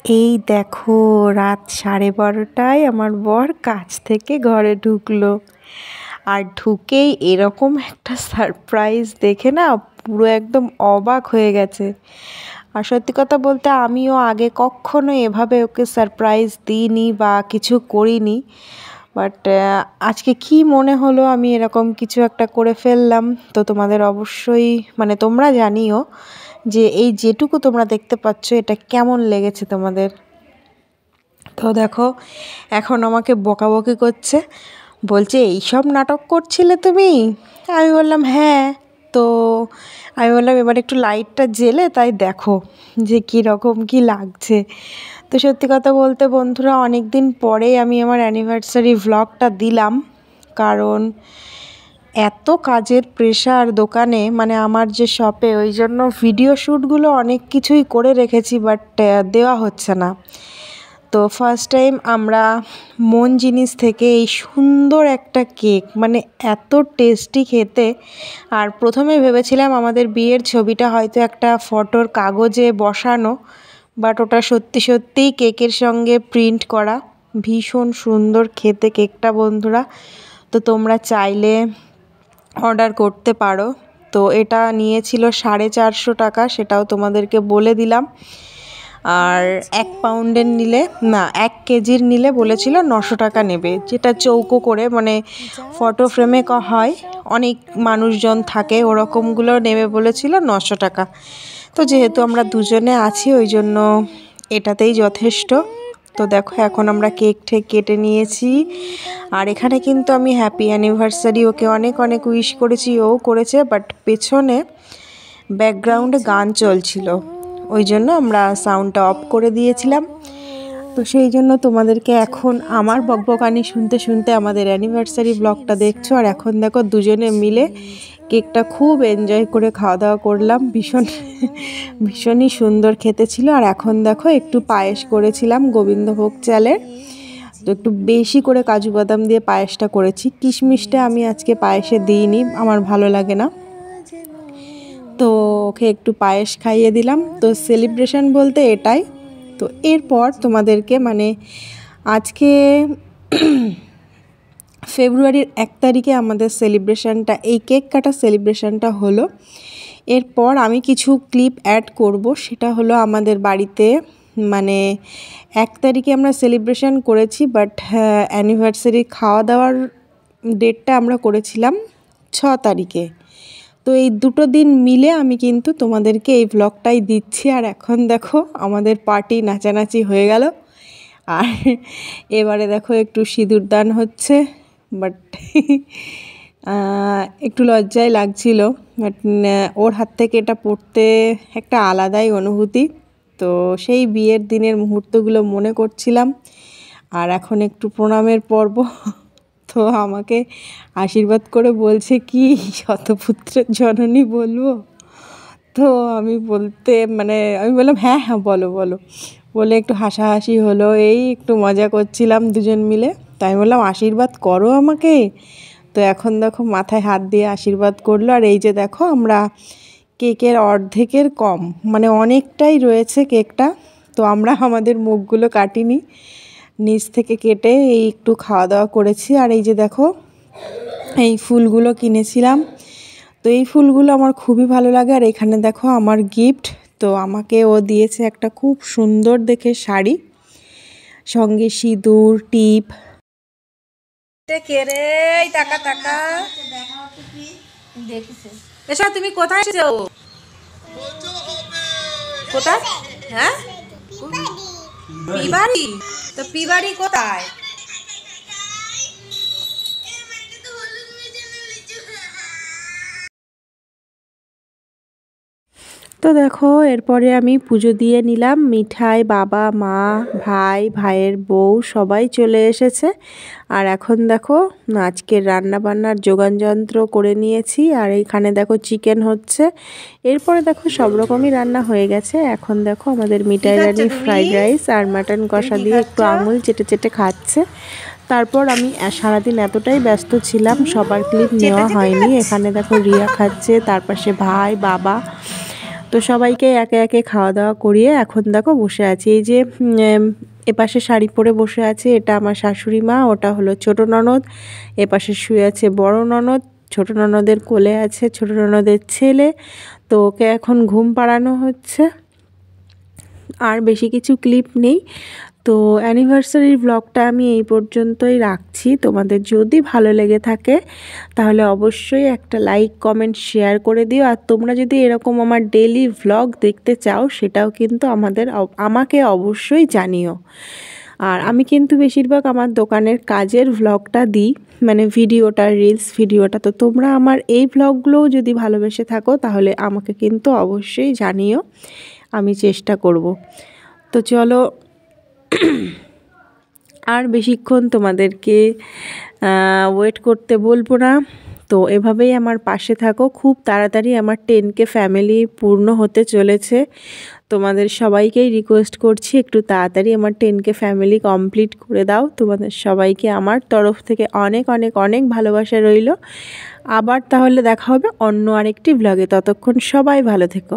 এই দেখো রাত 12:30টায় আমার বর কাজ থেকে ঘরে ঢুকলো। আর ঢুকেই এরকম একটা সারপ্রাইজ দেখে না পুরো একদম অবাক হয়ে গেছে। আর সত্যি কথা বলতে আমিও আগে কখনো এভাবে ওকে সারপ্রাইজ দিইনি বা কিছু করিনি। বাট আজকে কি মনে হলো আমি এরকম কিছু একটা করে ফেললাম। তো তোমাদের অবশ্যই মানে তোমরা জানিও যে এই যেটুকু তোমরা দেখতে পাচ্ছ এটা কেমন লেগেছে তোমাদের। তো দেখো এখন আমাকে বকাবকি করছে, বলছে এইসব নাটক করছিলে তুমি। আমি বললাম হ্যাঁ। তো আমি বললাম এবার একটু লাইটটা জ্বেলে তাই দেখো যে কীরকম কী লাগছে। তো সত্যি কথা বলতে বন্ধুরা অনেক দিন পরেই আমি আমার অ্যানিভার্সারি ভ্লগটা দিলাম, কারণ এত কাজের প্রেশার দোকানে মানে আমার যে শপে, ওই জন্য ভিডিও শ্যুটগুলো অনেক কিছুই করে রেখেছি বাট দেওয়া হচ্ছে না। তো ফার্স্ট টাইম আমরা মন জিনিস থেকে এই সুন্দর একটা কেক, মানে এত টেস্টি খেতে। আর প্রথমে ভেবেছিলাম আমাদের বিয়ের ছবিটা হয়তো একটা ফটোর কাগজে বসানো, বাট ওটা সত্যি সত্যিই কেকের সঙ্গে প্রিন্ট করা। ভীষণ সুন্দর খেতে কেকটা বন্ধুরা। তো তোমরা চাইলে অর্ডার করতে পারো। তো এটা নিয়েছিল 450 টাকা, সেটাও তোমাদেরকে বলে দিলাম। আর 1 পাউন্ডের নিলে না 1 কেজির নিলে বলেছিল 900 টাকা নেবে, যেটা চৌকো করে মানে ফটো ফ্রেমে হয়, অনেক মানুষজন থাকে ওরকমগুলো নেবে বলেছিল 900 টাকা। তো যেহেতু আমরা দুজনে আছি ওই জন্য এটাতেই যথেষ্ট। তো দেখো এখন আমরা কেক কেটে নিয়েছি। আর এখানে কিন্তু আমি হ্যাপি অ্যানিভার্সারি ওকে অনেক অনেক উইশ করেছি, ও করেছে, বাট পেছনে ব্যাকগ্রাউন্ডে গান চলছিল, ওই জন্য আমরা সাউন্ডটা অফ করে দিয়েছিলাম। তো সেই জন্য তোমাদেরকে এখন আমার বকবকানি শুনতে শুনতে আমাদের অ্যানিভার্সারি ব্লগটা দেখছো। আর এখন দেখো দুজনে মিলে কেকটা খুব এনজয় করে খাওয়া দাওয়া করলাম, ভীষণই সুন্দর খেতে ছিল। আর এখন দেখো একটু পায়েস করেছিলাম গোবিন্দভোগ চালের, তো একটু বেশি করে কাজু বাদাম দিয়ে পায়েসটা করেছি। কিশমিশটা আমি আজকে পায়েসে দিইনি, আমার ভালো লাগে না। তো ওকে একটু পায়েস খাইয়ে দিলাম। তো সেলিব্রেশন বলতে এটাই। তো এরপর তোমাদেরকে মানে আজকে ফেব্রুয়ারির 1 তারিখে আমাদের সেলিব্রেশনটা, এই কেক কাটা সেলিব্রেশনটা হলো। এরপর আমি কিছু ক্লিপ অ্যাড করব, সেটা হলো আমাদের বাড়িতে মানে 1 তারিখে আমরা সেলিব্রেশন করেছি, বাট অ্যানিভার্সারি খাওয়া দাওয়ার ডেটটা আমরা করেছিলাম 6 তারিখে। তো এই দুটো দিন মিলে আমি কিন্তু তোমাদেরকে এই ভ্লগটাই দিচ্ছি। আর এখন দেখো আমাদের পার্টি নাচানাচি হয়ে গেল। আর এবারে দেখো একটু সিঁদুর দান হচ্ছে, বাট একটু লজ্জাই লাগছিল, বাট ওর হাত থেকে এটা পড়তে একটা আলাদাই অনুভূতি। তো সেই বিয়ের দিনের মুহূর্তগুলো মনে করছিলাম। আর এখন একটু প্রণামের পর্ব। তো আমাকে আশীর্বাদ করে বলছে কি শতপুত্রের জননী বলবো। তো আমি বললাম হ্যাঁ হ্যাঁ বলো বলো, বলে একটু হাসাহাসি হলো, এই একটু মজা করছিলাম দুজন মিলে। তাই আমি বললাম আশীর্বাদ করো আমাকে। তো এখন দেখো মাথায় হাত দিয়ে আশীর্বাদ করলো। আর এই যে দেখো আমরা কেকের অর্ধেকের কম মানে অনেকটাই রয়েছে কেকটা। তো আমরা আমাদের মুখগুলো কাটিনি, নিচ থেকে কেটে এই একটু খাওয়া দাওয়া করেছি। আর এই যে দেখো এই ফুলগুলো কিনেছিলাম, তো এই ফুলগুলো আমার খুবই ভালো লাগে। আর এখানে দেখো আমার গিফট, তো আমাকে ও দিয়েছে একটা খুব সুন্দর দেখে শাড়ি, সঙ্গে সিঁদুর টিপ। এসব তুমি কোথায় এসেছো? কোথায়? হ্যাঁ পিবাড়ি। তো পিবাড়ি কোথায়? তো দেখো এরপরে আমি পুজো দিয়ে নিলাম, মিঠাই বাবা মা ভাই ভাইয়ের বউ সবাই চলে এসেছে। আর এখন দেখো আজকের রান্নাবান্নার যোগানযন্ত্র করে নিয়েছি। আর এইখানে দেখো চিকেন হচ্ছে, এরপরে দেখো সব রকমই রান্না হয়ে গেছে। এখন দেখো আমাদের মিঠাই রানি ফ্রাইড রাইস আর মাটন কষা দিয়ে একটু আঙুল চেটে চেটে খাচ্ছে। তারপর আমি সারাদিন এতটাই ব্যস্ত ছিলাম সবার ক্লিপ নেওয়া হয়নি। এখানে দেখো রিয়া খাচ্ছে, তার পাশে ভাই বাবা। তো সবাইকে একে একে খাওয়া দাওয়া করিয়ে এখন দেখো বসে আছি। এই যে এপাশে শাড়ি পরে বসে আছে এটা আমার শাশুড়ি মা, ওটা হলো ছোট ননদ, এপাশে শুয়ে আছে বড় ননদ, ছোট ননদের কোলে আছে ছোট ননদের ছেলে। তো ওকে এখন ঘুম পাড়ানো হচ্ছে। আর বেশি কিছু ক্লিপ নেই। তো অ্যানিভার্সারির ব্লগটা আমি এই পর্যন্তই রাখছি। তোমাদের যদি ভালো লেগে থাকে তাহলে অবশ্যই একটা লাইক কমেন্ট শেয়ার করে দিও। আর তোমরা যদি এরকম আমার ডেইলি ভ্লগ দেখতে চাও সেটাও কিন্তু আমাকে অবশ্যই জানিও। আর আমি কিন্তু বেশিরভাগ আমার দোকানের কাজের ভ্লগটা দিই, মানে ভিডিওটা, রিলস ভিডিওটা। তো তোমরা আমার এই ভ্লগগুলোও যদি ভালোবেসে থাকো তাহলে আমাকে কিন্তু অবশ্যই জানিও, আমি চেষ্টা করব। তো চলো আর বেশিক্ষণ তোমাদেরকে ওয়েট করতে বলবো না। তো এভাবেই আমার পাশে থাকো। খুব তাড়াতাড়ি আমার 10K ফ্যামিলি পূর্ণ হতে চলেছে। তোমাদের সবাইকেই রিকোয়েস্ট করছি একটু তাড়াতাড়ি আমার 10K ফ্যামিলি কমপ্লিট করে দাও। তোমাদের সবাইকে আমার তরফ থেকে অনেক অনেক অনেক ভালোবাসা রইল। আবার তাহলে দেখা হবে অন্য আরেকটি ব্লগে। ততক্ষণ সবাই ভালো থেকো।